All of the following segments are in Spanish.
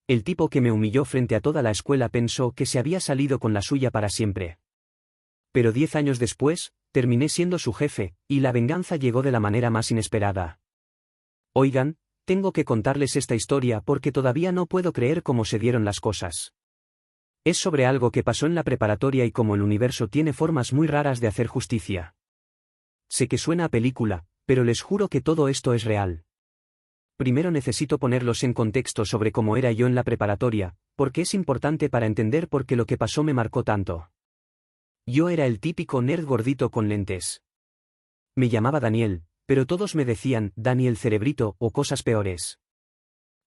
El tipo que me humilló frente a toda la escuela pensó que se había salido con la suya para siempre. Pero 10 años después, terminé siendo su jefe, y la venganza llegó de la manera más inesperada. Oigan, tengo que contarles esta historia porque todavía no puedo creer cómo se dieron las cosas. Es sobre algo que pasó en la preparatoria y cómo el universo tiene formas muy raras de hacer justicia. Sé que suena a película, pero les juro que todo esto es real. Primero necesito ponerlos en contexto sobre cómo era yo en la preparatoria, porque es importante para entender por qué lo que pasó me marcó tanto. Yo era el típico nerd gordito con lentes. Me llamaba Daniel, pero todos me decían Daniel Cerebrito o cosas peores.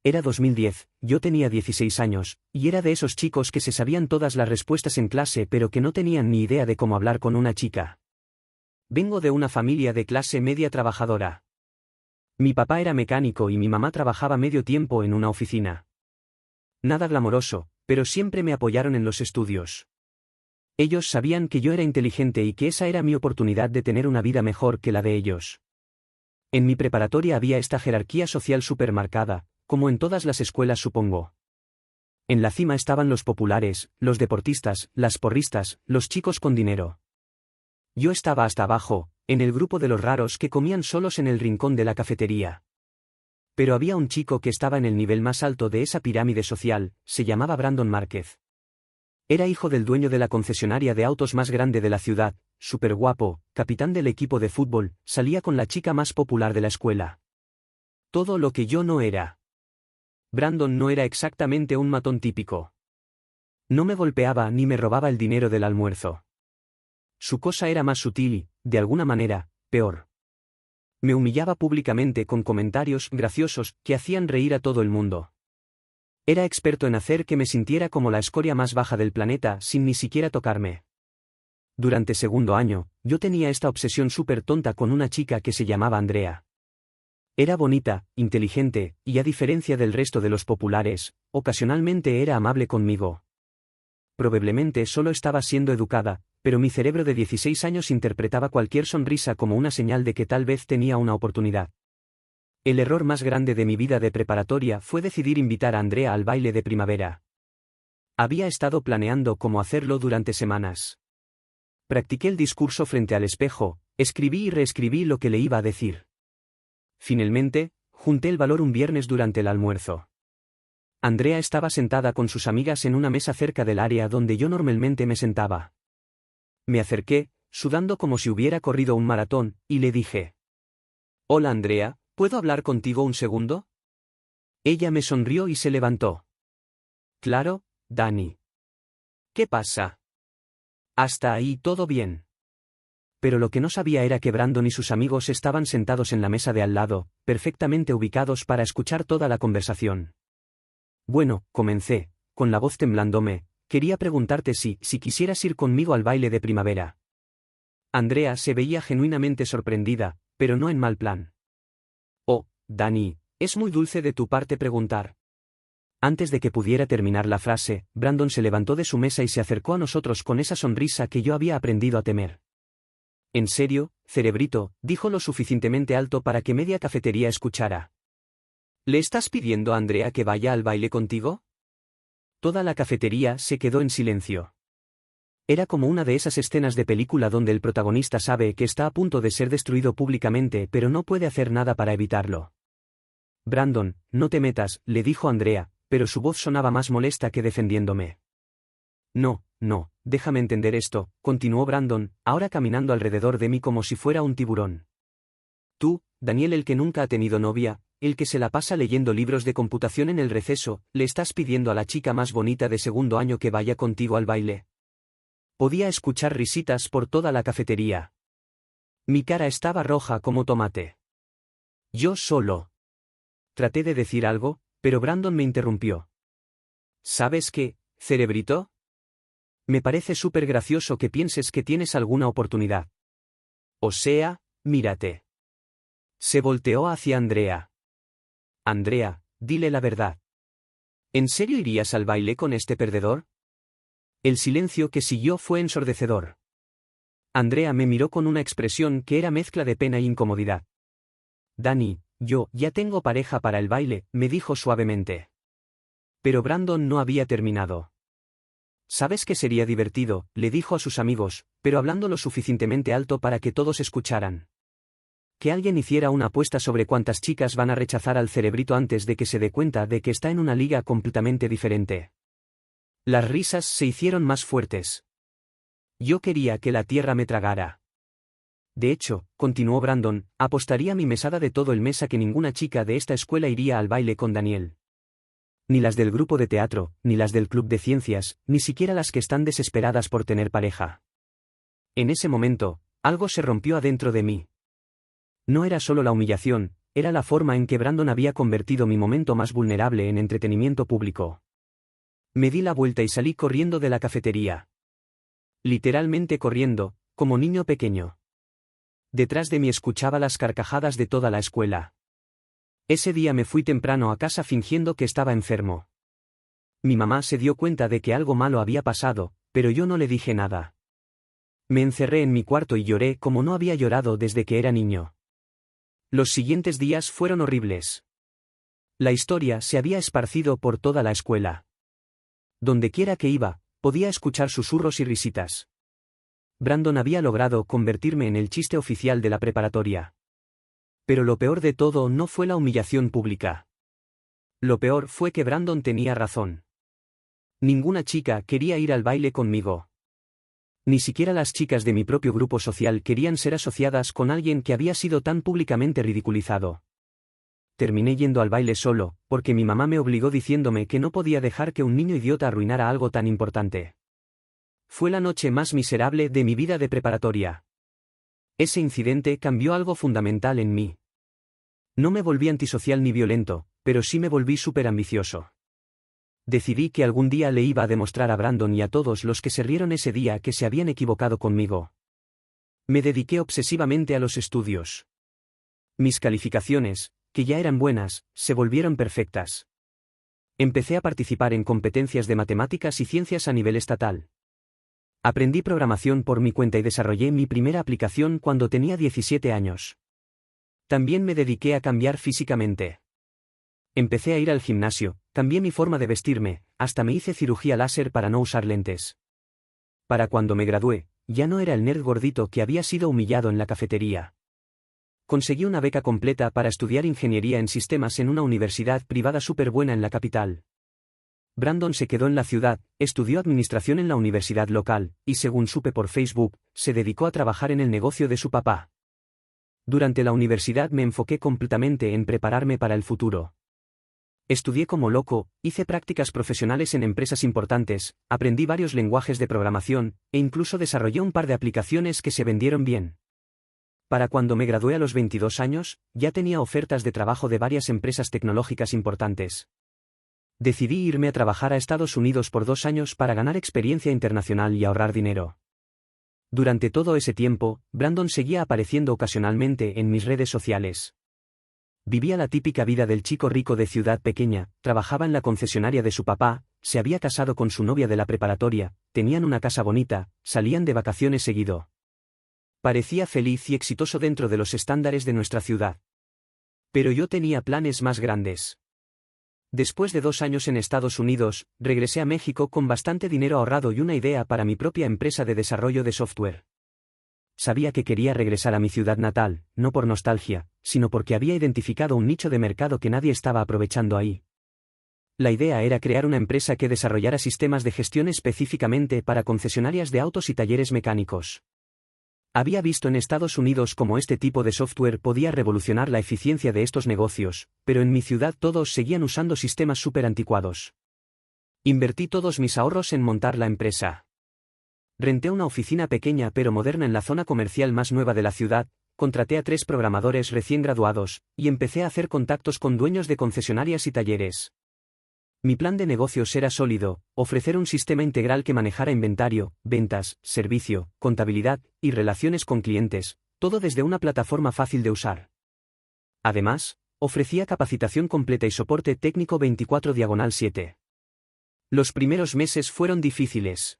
Era 2010, yo tenía 16 años, y era de esos chicos que se sabían todas las respuestas en clase pero que no tenían ni idea de cómo hablar con una chica. Vengo de una familia de clase media trabajadora. Mi papá era mecánico y mi mamá trabajaba medio tiempo en una oficina. Nada glamoroso, pero siempre me apoyaron en los estudios. Ellos sabían que yo era inteligente y que esa era mi oportunidad de tener una vida mejor que la de ellos. En mi preparatoria había esta jerarquía social supermarcada, como en todas las escuelas supongo. En la cima estaban los populares, los deportistas, las porristas, los chicos con dinero. Yo estaba hasta abajo, en el grupo de los raros que comían solos en el rincón de la cafetería. Pero había un chico que estaba en el nivel más alto de esa pirámide social, se llamaba Brandon Márquez. Era hijo del dueño de la concesionaria de autos más grande de la ciudad, súper guapo, capitán del equipo de fútbol, salía con la chica más popular de la escuela. Todo lo que yo no era. Brandon no era exactamente un matón típico. No me golpeaba ni me robaba el dinero del almuerzo. Su cosa era más sutil y, de alguna manera, peor. Me humillaba públicamente con comentarios graciosos que hacían reír a todo el mundo. Era experto en hacer que me sintiera como la escoria más baja del planeta sin ni siquiera tocarme. Durante segundo año, yo tenía esta obsesión súper tonta con una chica que se llamaba Andrea. Era bonita, inteligente, y a diferencia del resto de los populares, ocasionalmente era amable conmigo. Probablemente solo estaba siendo educada, pero mi cerebro de 16 años interpretaba cualquier sonrisa como una señal de que tal vez tenía una oportunidad. El error más grande de mi vida de preparatoria fue decidir invitar a Andrea al baile de primavera. Había estado planeando cómo hacerlo durante semanas. Practiqué el discurso frente al espejo, escribí y reescribí lo que le iba a decir. Finalmente, junté el valor un viernes durante el almuerzo. Andrea estaba sentada con sus amigas en una mesa cerca del área donde yo normalmente me sentaba. Me acerqué, sudando como si hubiera corrido un maratón, y le dije: «Hola Andrea, ¿puedo hablar contigo un segundo?» Ella me sonrió y se levantó. «Claro, Dani. ¿Qué pasa?» «Hasta ahí todo bien». Pero lo que no sabía era que Brandon y sus amigos estaban sentados en la mesa de al lado, perfectamente ubicados para escuchar toda la conversación. «Bueno», comencé, con la voz temblándome, «quería preguntarte si quisieras ir conmigo al baile de primavera». Andrea se veía genuinamente sorprendida, pero no en mal plan. «Oh, Dani, es muy dulce de tu parte preguntar». Antes de que pudiera terminar la frase, Brandon se levantó de su mesa y se acercó a nosotros con esa sonrisa que yo había aprendido a temer. «¿En serio, cerebrito?», dijo lo suficientemente alto para que media cafetería escuchara. «¿Le estás pidiendo a Andrea que vaya al baile contigo?» Toda la cafetería se quedó en silencio. Era como una de esas escenas de película donde el protagonista sabe que está a punto de ser destruido públicamente pero no puede hacer nada para evitarlo. «Brandon, no te metas», le dijo Andrea, pero su voz sonaba más molesta que defendiéndome. «No, déjame entender esto», continuó Brandon, ahora caminando alrededor de mí como si fuera un tiburón. «Tú, Daniel, el que nunca ha tenido novia, el que se la pasa leyendo libros de computación en el receso, le estás pidiendo a la chica más bonita de segundo año que vaya contigo al baile». Podía escuchar risitas por toda la cafetería. Mi cara estaba roja como tomate. Yo solo. Traté de decir algo, pero Brandon me interrumpió. «¿Sabes qué, cerebrito? Me parece súper gracioso que pienses que tienes alguna oportunidad. O sea, mírate». Se volteó hacia Andrea. «Andrea, dile la verdad. ¿En serio irías al baile con este perdedor?» El silencio que siguió fue ensordecedor. Andrea me miró con una expresión que era mezcla de pena e incomodidad. «Dani, yo ya tengo pareja para el baile», me dijo suavemente. Pero Brandon no había terminado. «¿Sabes que sería divertido?», le dijo a sus amigos, pero hablando lo suficientemente alto para que todos escucharan. «Que alguien hiciera una apuesta sobre cuántas chicas van a rechazar al cerebrito antes de que se dé cuenta de que está en una liga completamente diferente». Las risas se hicieron más fuertes. Yo quería que la tierra me tragara. De hecho, continuó Brandon, apostaría mi mesada de todo el mes a que ninguna chica de esta escuela iría al baile con Daniel. Ni las del grupo de teatro, ni las del club de ciencias, ni siquiera las que están desesperadas por tener pareja. En ese momento, algo se rompió adentro de mí. No era solo la humillación, era la forma en que Brandon había convertido mi momento más vulnerable en entretenimiento público. Me di la vuelta y salí corriendo de la cafetería. Literalmente corriendo, como niño pequeño. Detrás de mí escuchaba las carcajadas de toda la escuela. Ese día me fui temprano a casa fingiendo que estaba enfermo. Mi mamá se dio cuenta de que algo malo había pasado, pero yo no le dije nada. Me encerré en mi cuarto y lloré como no había llorado desde que era niño. Los siguientes días fueron horribles. La historia se había esparcido por toda la escuela. Dondequiera que iba, podía escuchar susurros y risitas. Brandon había logrado convertirme en el chiste oficial de la preparatoria. Pero lo peor de todo no fue la humillación pública. Lo peor fue que Brandon tenía razón. Ninguna chica quería ir al baile conmigo. Ni siquiera las chicas de mi propio grupo social querían ser asociadas con alguien que había sido tan públicamente ridiculizado. Terminé yendo al baile solo, porque mi mamá me obligó diciéndome que no podía dejar que un niño idiota arruinara algo tan importante. Fue la noche más miserable de mi vida de preparatoria. Ese incidente cambió algo fundamental en mí. No me volví antisocial ni violento, pero sí me volví superambicioso. Decidí que algún día le iba a demostrar a Brandon y a todos los que se rieron ese día que se habían equivocado conmigo. Me dediqué obsesivamente a los estudios. Mis calificaciones, que ya eran buenas, se volvieron perfectas. Empecé a participar en competencias de matemáticas y ciencias a nivel estatal. Aprendí programación por mi cuenta y desarrollé mi primera aplicación cuando tenía 17 años. También me dediqué a cambiar físicamente. Empecé a ir al gimnasio, cambié mi forma de vestirme, hasta me hice cirugía láser para no usar lentes. Para cuando me gradué, ya no era el nerd gordito que había sido humillado en la cafetería. Conseguí una beca completa para estudiar ingeniería en sistemas en una universidad privada súper buena en la capital. Brandon se quedó en la ciudad, estudió administración en la universidad local, y según supe por Facebook, se dedicó a trabajar en el negocio de su papá. Durante la universidad me enfoqué completamente en prepararme para el futuro. Estudié como loco, hice prácticas profesionales en empresas importantes, aprendí varios lenguajes de programación, e incluso desarrollé un par de aplicaciones que se vendieron bien. Para cuando me gradué a los 22 años, ya tenía ofertas de trabajo de varias empresas tecnológicas importantes. Decidí irme a trabajar a Estados Unidos por 2 años para ganar experiencia internacional y ahorrar dinero. Durante todo ese tiempo, Brandon seguía apareciendo ocasionalmente en mis redes sociales. Vivía la típica vida del chico rico de ciudad pequeña, trabajaba en la concesionaria de su papá, se había casado con su novia de la preparatoria, tenían una casa bonita, salían de vacaciones seguido. Parecía feliz y exitoso dentro de los estándares de nuestra ciudad. Pero yo tenía planes más grandes. Después de 2 años en Estados Unidos, regresé a México con bastante dinero ahorrado y una idea para mi propia empresa de desarrollo de software. Sabía que quería regresar a mi ciudad natal, no por nostalgia, sino porque había identificado un nicho de mercado que nadie estaba aprovechando ahí. La idea era crear una empresa que desarrollara sistemas de gestión específicamente para concesionarias de autos y talleres mecánicos. Había visto en Estados Unidos cómo este tipo de software podía revolucionar la eficiencia de estos negocios, pero en mi ciudad todos seguían usando sistemas súper anticuados. Invertí todos mis ahorros en montar la empresa. Renté una oficina pequeña pero moderna en la zona comercial más nueva de la ciudad, contraté a 3 programadores recién graduados, y empecé a hacer contactos con dueños de concesionarias y talleres. Mi plan de negocios era sólido: ofrecer un sistema integral que manejara inventario, ventas, servicio, contabilidad y relaciones con clientes, todo desde una plataforma fácil de usar. Además, ofrecía capacitación completa y soporte técnico 24/7. Los primeros meses fueron difíciles.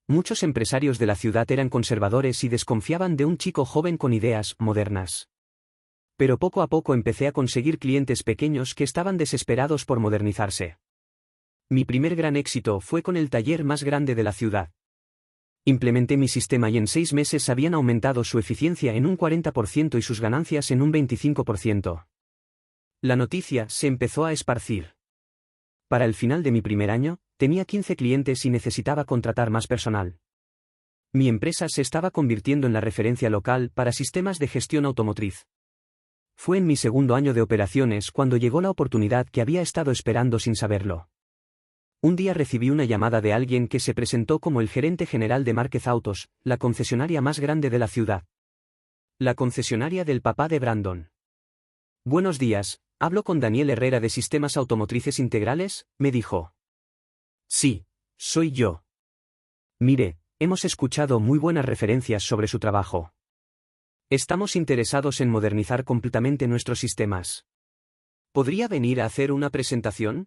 Muchos empresarios de la ciudad eran conservadores y desconfiaban de un chico joven con ideas modernas. Pero poco a poco empecé a conseguir clientes pequeños que estaban desesperados por modernizarse. Mi primer gran éxito fue con el taller más grande de la ciudad. Implementé mi sistema y en 6 meses habían aumentado su eficiencia en un 40% y sus ganancias en un 25%. La noticia se empezó a esparcir. Para el final de mi primer año, tenía 15 clientes y necesitaba contratar más personal. Mi empresa se estaba convirtiendo en la referencia local para sistemas de gestión automotriz. Fue en mi segundo año de operaciones cuando llegó la oportunidad que había estado esperando sin saberlo. Un día recibí una llamada de alguien que se presentó como el gerente general de Márquez Autos, la concesionaria más grande de la ciudad. La concesionaria del papá de Brandon. Buenos días, ¿hablo con Daniel Herrera de Sistemas Automotrices Integrales?, me dijo. Sí, soy yo. Mire, hemos escuchado muy buenas referencias sobre su trabajo. Estamos interesados en modernizar completamente nuestros sistemas. ¿Podría venir a hacer una presentación?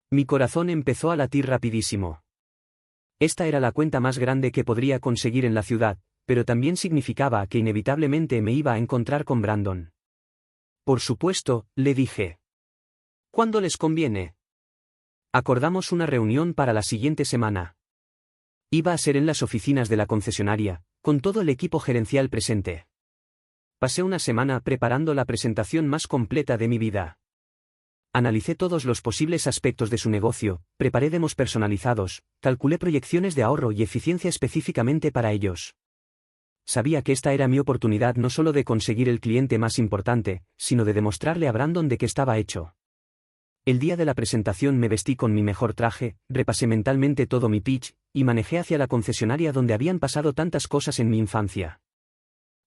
Mi corazón empezó a latir rapidísimo. Esta era la cuenta más grande que podría conseguir en la ciudad, pero también significaba que inevitablemente me iba a encontrar con Brandon. Por supuesto, le dije. ¿Cuándo les conviene? Acordamos una reunión para la siguiente semana. Iba a ser en las oficinas de la concesionaria, con todo el equipo gerencial presente. Pasé una semana preparando la presentación más completa de mi vida. Analicé todos los posibles aspectos de su negocio, preparé demos personalizados, calculé proyecciones de ahorro y eficiencia específicamente para ellos. Sabía que esta era mi oportunidad no solo de conseguir el cliente más importante, sino de demostrarle a Brandon de qué estaba hecho. El día de la presentación me vestí con mi mejor traje, repasé mentalmente todo mi pitch, y manejé hacia la concesionaria donde habían pasado tantas cosas en mi infancia.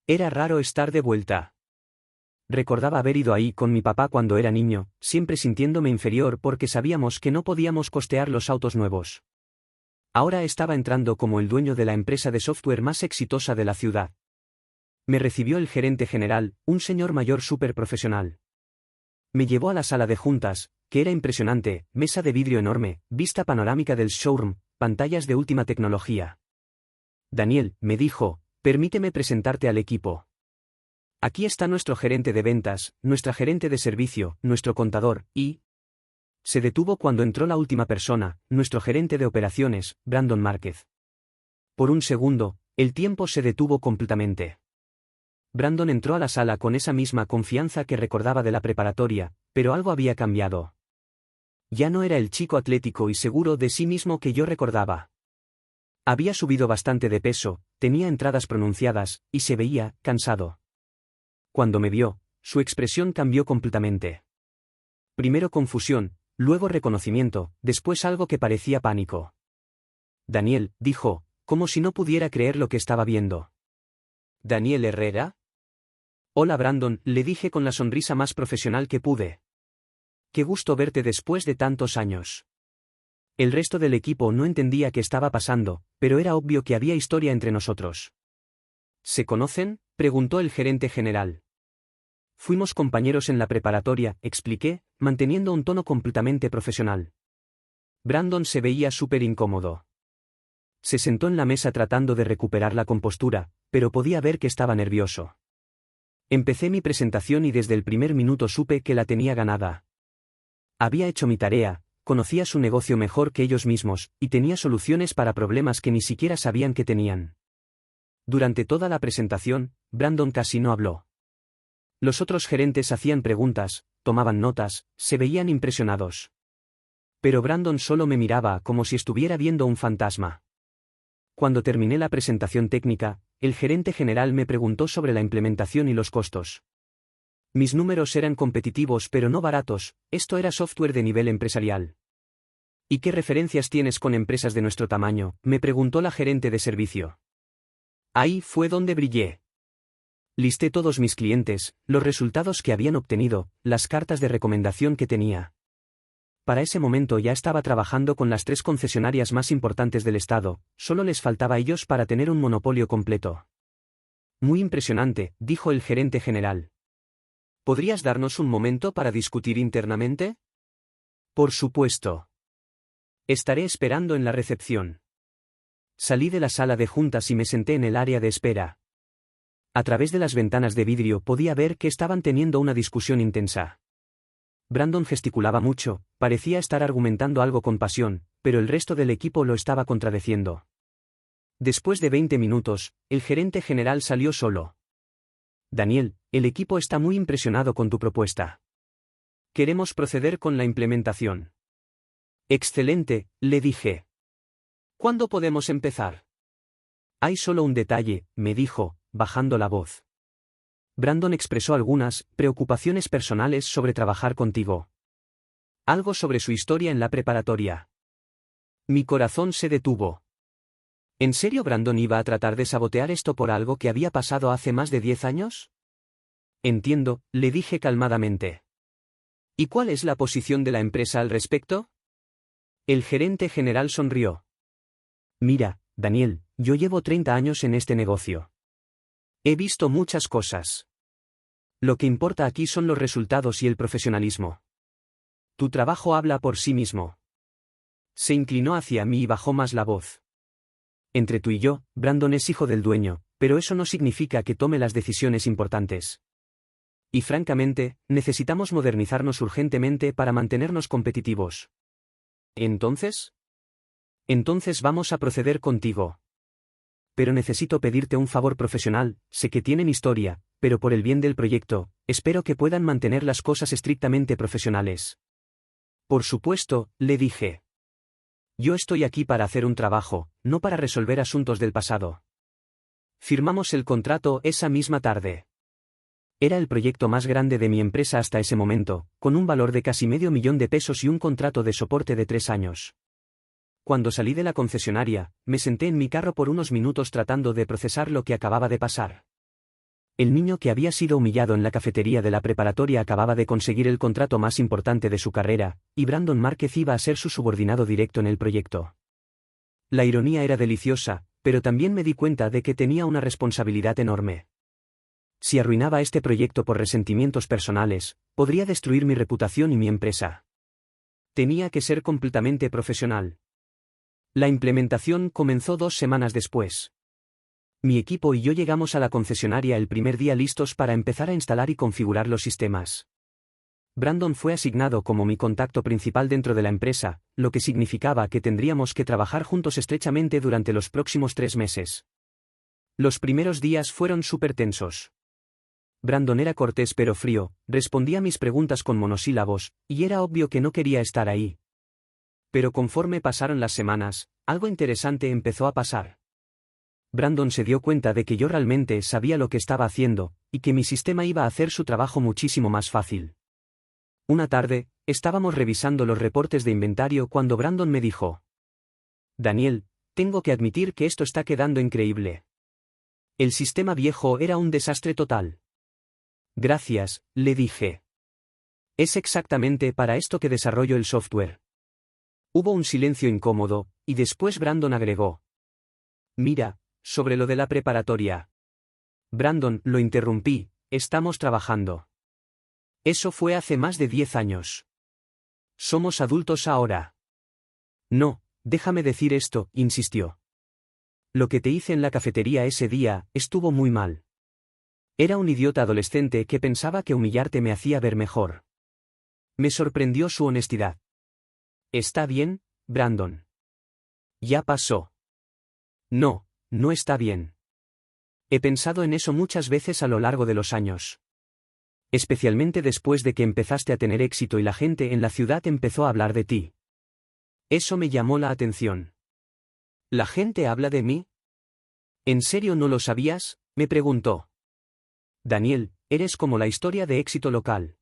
Era raro estar de vuelta. Recordaba haber ido ahí con mi papá cuando era niño, siempre sintiéndome inferior porque sabíamos que no podíamos costear los autos nuevos. Ahora estaba entrando como el dueño de la empresa de software más exitosa de la ciudad. Me recibió el gerente general, un señor mayor súper profesional. Me llevó a la sala de juntas, que era impresionante, mesa de vidrio enorme, vista panorámica del showroom, pantallas de última tecnología. Daniel, me dijo, permíteme presentarte al equipo. Aquí está nuestro gerente de ventas, nuestra gerente de servicio, nuestro contador, y... Se detuvo cuando entró la última persona, nuestro gerente de operaciones, Brandon Márquez. Por un segundo, el tiempo se detuvo completamente. Brandon entró a la sala con esa misma confianza que recordaba de la preparatoria, pero algo había cambiado. Ya no era el chico atlético y seguro de sí mismo que yo recordaba. Había subido bastante de peso, tenía entradas pronunciadas, y se veía cansado. Cuando me vio, su expresión cambió completamente. Primero confusión, luego reconocimiento, después algo que parecía pánico. Daniel, dijo, como si no pudiera creer lo que estaba viendo. ¿Daniel Herrera? Hola Brandon, le dije con la sonrisa más profesional que pude. Qué gusto verte después de tantos años. El resto del equipo no entendía qué estaba pasando, pero era obvio que había historia entre nosotros. ¿Se conocen?, preguntó el gerente general. Fuimos compañeros en la preparatoria, expliqué, manteniendo un tono completamente profesional. Brandon se veía súper incómodo. Se sentó en la mesa tratando de recuperar la compostura, pero podía ver que estaba nervioso. Empecé mi presentación y desde el primer minuto supe que la tenía ganada. Había hecho mi tarea, conocía su negocio mejor que ellos mismos, y tenía soluciones para problemas que ni siquiera sabían que tenían. Durante toda la presentación, Brandon casi no habló. Los otros gerentes hacían preguntas, tomaban notas, se veían impresionados. Pero Brandon solo me miraba como si estuviera viendo un fantasma. Cuando terminé la presentación técnica, el gerente general me preguntó sobre la implementación y los costos. Mis números eran competitivos pero no baratos, esto era software de nivel empresarial. ¿Y qué referencias tienes con empresas de nuestro tamaño?, me preguntó la gerente de servicio. Ahí fue donde brillé. Listé todos mis clientes, los resultados que habían obtenido, las cartas de recomendación que tenía. Para ese momento ya estaba trabajando con las 3 concesionarias más importantes del estado, solo les faltaba a ellos para tener un monopolio completo. Muy impresionante, dijo el gerente general. ¿Podrías darnos un momento para discutir internamente? Por supuesto. Estaré esperando en la recepción. Salí de la sala de juntas y me senté en el área de espera. A través de las ventanas de vidrio podía ver que estaban teniendo una discusión intensa. Brandon gesticulaba mucho, parecía estar argumentando algo con pasión, pero el resto del equipo lo estaba contradeciendo. Después de 20 minutos, el gerente general salió solo. Daniel, el equipo está muy impresionado con tu propuesta. Queremos proceder con la implementación. Excelente, le dije. ¿Cuándo podemos empezar? Hay solo un detalle, me dijo, bajando la voz. Brandon expresó algunas preocupaciones personales sobre trabajar contigo. Algo sobre su historia en la preparatoria. Mi corazón se detuvo. ¿En serio Brandon iba a tratar de sabotear esto por algo que había pasado hace más de 10 años? Entiendo, le dije calmadamente. ¿Y cuál es la posición de la empresa al respecto? El gerente general sonrió. Mira, Daniel, yo llevo 30 años en este negocio. He visto muchas cosas. Lo que importa aquí son los resultados y el profesionalismo. Tu trabajo habla por sí mismo. Se inclinó hacia mí y bajó más la voz. Entre tú y yo, Brandon es hijo del dueño, pero eso no significa que tome las decisiones importantes. Y francamente, necesitamos modernizarnos urgentemente para mantenernos competitivos. ¿Entonces? Entonces vamos a proceder contigo. Pero necesito pedirte un favor profesional, sé que tienen historia, pero por el bien del proyecto, espero que puedan mantener las cosas estrictamente profesionales. Por supuesto, le dije. Yo estoy aquí para hacer un trabajo, no para resolver asuntos del pasado. Firmamos el contrato esa misma tarde. Era el proyecto más grande de mi empresa hasta ese momento, con un valor de casi $500,000 y un contrato de soporte de 3 años. Cuando salí de la concesionaria, me senté en mi carro por unos minutos tratando de procesar lo que acababa de pasar. El niño que había sido humillado en la cafetería de la preparatoria acababa de conseguir el contrato más importante de su carrera, y Brandon Márquez iba a ser su subordinado directo en el proyecto. La ironía era deliciosa, pero también me di cuenta de que tenía una responsabilidad enorme. Si arruinaba este proyecto por resentimientos personales, podría destruir mi reputación y mi empresa. Tenía que ser completamente profesional. La implementación comenzó 2 semanas después. Mi equipo y yo llegamos a la concesionaria el primer día listos para empezar a instalar y configurar los sistemas. Brandon fue asignado como mi contacto principal dentro de la empresa, lo que significaba que tendríamos que trabajar juntos estrechamente durante los próximos 3 meses. Los primeros días fueron súper tensos. Brandon era cortés pero frío, respondía mis preguntas con monosílabos, y era obvio que no quería estar ahí. Pero conforme pasaron las semanas, algo interesante empezó a pasar. Brandon se dio cuenta de que yo realmente sabía lo que estaba haciendo, y que mi sistema iba a hacer su trabajo muchísimo más fácil. Una tarde, estábamos revisando los reportes de inventario cuando Brandon me dijo: Daniel, tengo que admitir que esto está quedando increíble. El sistema viejo era un desastre total. Gracias, le dije. Es exactamente para esto que desarrollo el software. Hubo un silencio incómodo, y después Brandon agregó: Mira, sobre lo de la preparatoria. Brandon, lo interrumpí, estamos trabajando. Eso fue hace más de 10 años. Somos adultos ahora. No, déjame decir esto, insistió. Lo que te hice en la cafetería ese día, estuvo muy mal. Era un idiota adolescente que pensaba que humillarte me hacía ver mejor. Me sorprendió su honestidad. ¿Está bien, Brandon? Ya pasó. No, no está bien. He pensado en eso muchas veces a lo largo de los años. Especialmente después de que empezaste a tener éxito y la gente en la ciudad empezó a hablar de ti. Eso me llamó la atención. ¿La gente habla de mí? ¿En serio no lo sabías?, me preguntó. Daniel, eres como la historia de éxito local.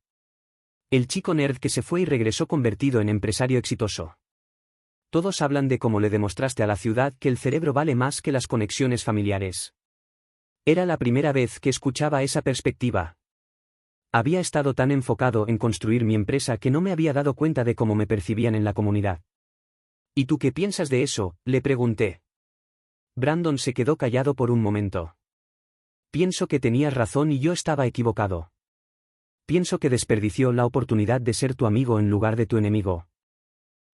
El chico nerd que se fue y regresó convertido en empresario exitoso. Todos hablan de cómo le demostraste a la ciudad que el cerebro vale más que las conexiones familiares. Era la primera vez que escuchaba esa perspectiva. Había estado tan enfocado en construir mi empresa que no me había dado cuenta de cómo me percibían en la comunidad. ¿Y tú qué piensas de eso?, le pregunté. Brandon se quedó callado por un momento. Pienso que tenías razón y yo estaba equivocado. Pienso que desperdició la oportunidad de ser tu amigo en lugar de tu enemigo.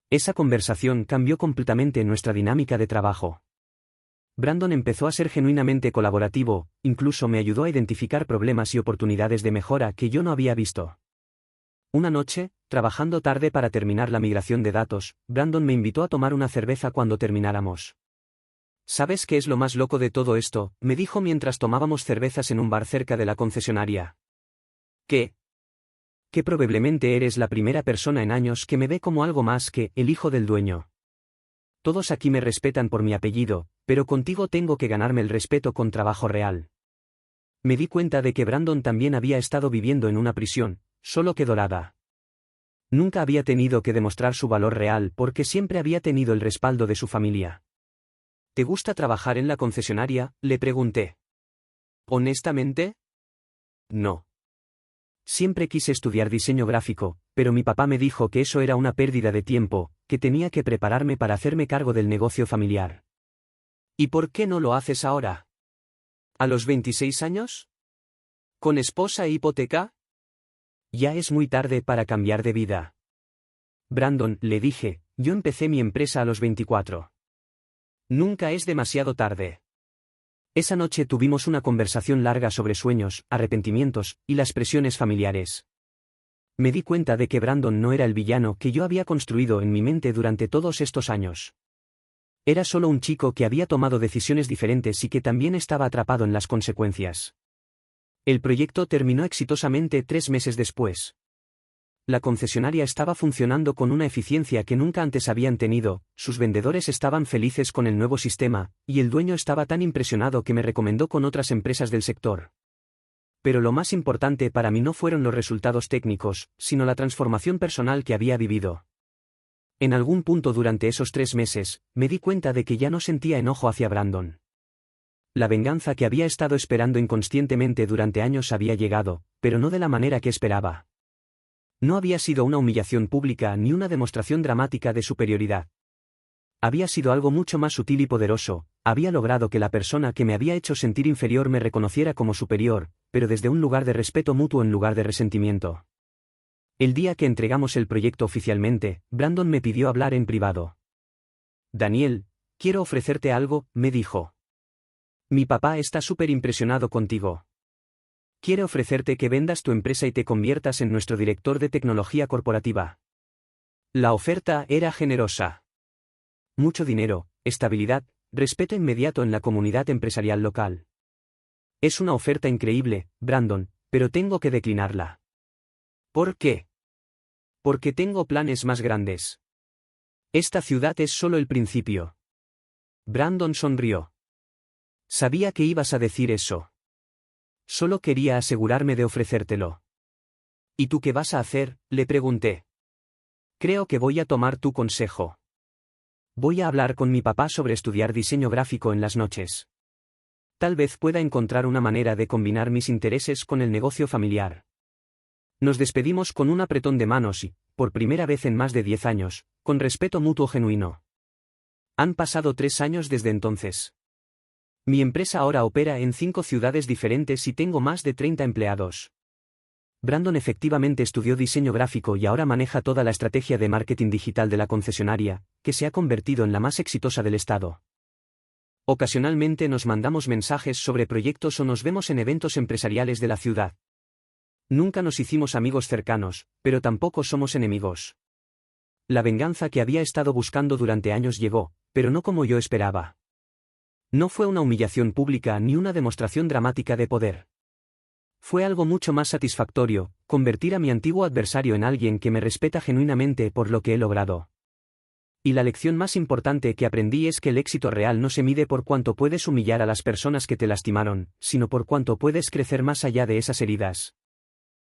Esa conversación cambió completamente nuestra dinámica de trabajo. Brandon empezó a ser genuinamente colaborativo, incluso me ayudó a identificar problemas y oportunidades de mejora que yo no había visto. Una noche, trabajando tarde para terminar la migración de datos, Brandon me invitó a tomar una cerveza cuando termináramos. ¿Sabes qué es lo más loco de todo esto?, me dijo mientras tomábamos cervezas en un bar cerca de la concesionaria. ¿Qué? Que probablemente eres la primera persona en años que me ve como algo más que el hijo del dueño. Todos aquí me respetan por mi apellido, pero contigo tengo que ganarme el respeto con trabajo real. Me di cuenta de que Brandon también había estado viviendo en una prisión, solo que dorada. Nunca había tenido que demostrar su valor real porque siempre había tenido el respaldo de su familia. ¿Te gusta trabajar en la concesionaria?, le pregunté. ¿Honestamente? No. Siempre quise estudiar diseño gráfico, pero mi papá me dijo que eso era una pérdida de tiempo, que tenía que prepararme para hacerme cargo del negocio familiar. ¿Y por qué no lo haces ahora? ¿A los 26 años? ¿Con esposa e hipoteca? Ya es muy tarde para cambiar de vida. Brandon, le dije, yo empecé mi empresa a los 24. Nunca es demasiado tarde. Esa noche tuvimos una conversación larga sobre sueños, arrepentimientos, y las presiones familiares. Me di cuenta de que Brandon no era el villano que yo había construido en mi mente durante todos estos años. Era solo un chico que había tomado decisiones diferentes y que también estaba atrapado en las consecuencias. El proyecto terminó exitosamente 3 meses después. La concesionaria estaba funcionando con una eficiencia que nunca antes habían tenido, sus vendedores estaban felices con el nuevo sistema, y el dueño estaba tan impresionado que me recomendó con otras empresas del sector. Pero lo más importante para mí no fueron los resultados técnicos, sino la transformación personal que había vivido. En algún punto durante esos 3 meses, me di cuenta de que ya no sentía enojo hacia Brandon. La venganza que había estado esperando inconscientemente durante años había llegado, pero no de la manera que esperaba. No había sido una humillación pública ni una demostración dramática de superioridad. Había sido algo mucho más sutil y poderoso, había logrado que la persona que me había hecho sentir inferior me reconociera como superior, pero desde un lugar de respeto mutuo en lugar de resentimiento. El día que entregamos el proyecto oficialmente, Brandon me pidió hablar en privado. Daniel, quiero ofrecerte algo, me dijo. Mi papá está súper impresionado contigo. Quiere ofrecerte que vendas tu empresa y te conviertas en nuestro director de tecnología corporativa. La oferta era generosa. Mucho dinero, estabilidad, respeto inmediato en la comunidad empresarial local. Es una oferta increíble, Brandon, pero tengo que declinarla. ¿Por qué? Porque tengo planes más grandes. Esta ciudad es solo el principio. Brandon sonrió. Sabía que ibas a decir eso. Solo quería asegurarme de ofrecértelo. ¿Y tú qué vas a hacer?, le pregunté. Creo que voy a tomar tu consejo. Voy a hablar con mi papá sobre estudiar diseño gráfico en las noches. Tal vez pueda encontrar una manera de combinar mis intereses con el negocio familiar. Nos despedimos con un apretón de manos y, por primera vez en más de 10 años, con respeto mutuo genuino. Han pasado 3 años desde entonces. Mi empresa ahora opera en 5 ciudades diferentes y tengo más de 30 empleados. Brandon efectivamente estudió diseño gráfico y ahora maneja toda la estrategia de marketing digital de la concesionaria, que se ha convertido en la más exitosa del estado. Ocasionalmente nos mandamos mensajes sobre proyectos o nos vemos en eventos empresariales de la ciudad. Nunca nos hicimos amigos cercanos, pero tampoco somos enemigos. La venganza que había estado buscando durante años llegó, pero no como yo esperaba. No fue una humillación pública ni una demostración dramática de poder. Fue algo mucho más satisfactorio, convertir a mi antiguo adversario en alguien que me respeta genuinamente por lo que he logrado. Y la lección más importante que aprendí es que el éxito real no se mide por cuánto puedes humillar a las personas que te lastimaron, sino por cuánto puedes crecer más allá de esas heridas.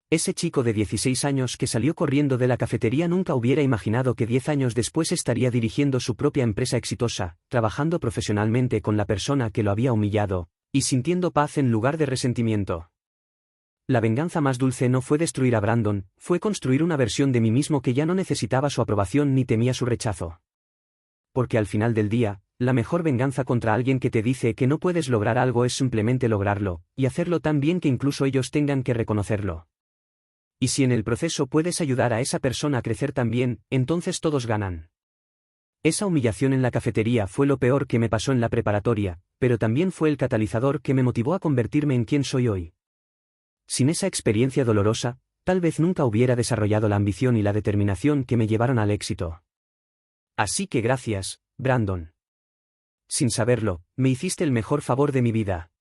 Ese chico de 16 años que salió corriendo de la cafetería nunca hubiera imaginado que 10 años después estaría dirigiendo su propia empresa exitosa, trabajando profesionalmente con la persona que lo había humillado, y sintiendo paz en lugar de resentimiento. La venganza más dulce no fue destruir a Brandon, fue construir una versión de mí mismo que ya no necesitaba su aprobación ni temía su rechazo. Porque al final del día, la mejor venganza contra alguien que te dice que no puedes lograr algo es simplemente lograrlo, y hacerlo tan bien que incluso ellos tengan que reconocerlo. Y si en el proceso puedes ayudar a esa persona a crecer también, entonces todos ganan. Esa humillación en la cafetería fue lo peor que me pasó en la preparatoria, pero también fue el catalizador que me motivó a convertirme en quien soy hoy. Sin esa experiencia dolorosa, tal vez nunca hubiera desarrollado la ambición y la determinación que me llevaron al éxito. Así que gracias, Brandon. Sin saberlo, me hiciste el mejor favor de mi vida.